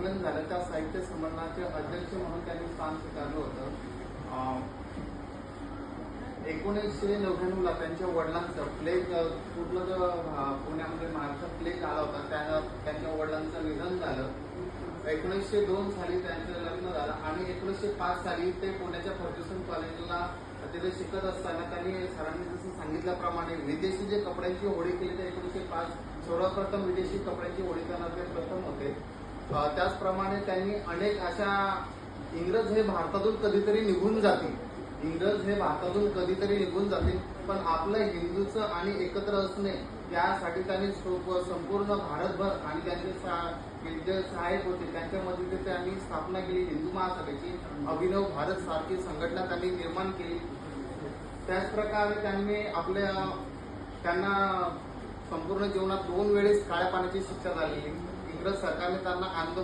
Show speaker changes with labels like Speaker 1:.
Speaker 1: संमेलन झालं त्या साहित्य संमेलनाचे अध्यक्ष म्हणून त्यांनी स्थान स्वीकारलं होतं. 1999ला त्यांच्या वडिलांचं प्लेग पूर्ण पुण्यामध्ये महाराष्ट्रात प्लेग आला होता, त्यांच्या वडिलांचं निधन झालं. 1902 साली त्यांचं लग्न झालं आणि 1905 साली ते पुण्याच्या फर्ग्युसन कॉलेजला तिथे शिकत असताना त्यांनी सरांनी जसं सांगितल्याप्रमाणे विदेशी जे कपड्यांची होळी केली ते 1905 सर्वप्रथम विदेशी कपड्यांची होळी करणारे प्रथम होते. त्याचप्रमाणे त्यांनी अनेक अशा इंग्रज हे भारतातून कधीतरी निघून जातील, पण आपलं हिंदूचं आणि एकत्र असणे यासाठी त्यांनी संपूर्ण भारतभर आणि त्यांचे जे सहाय्यक होते त्यांच्यामध्ये ते त्यांनी स्थापना केली. हिंदू महासभेची अभिनव भारत सारखी संघटना त्यांनी निर्माण केली. त्याचप्रकारे त्यांना संपूर्ण जीवनात 2 वेळेस काळ्या पाण्याची शिक्षा झालेली. इंग्रज सरकारने त्यांना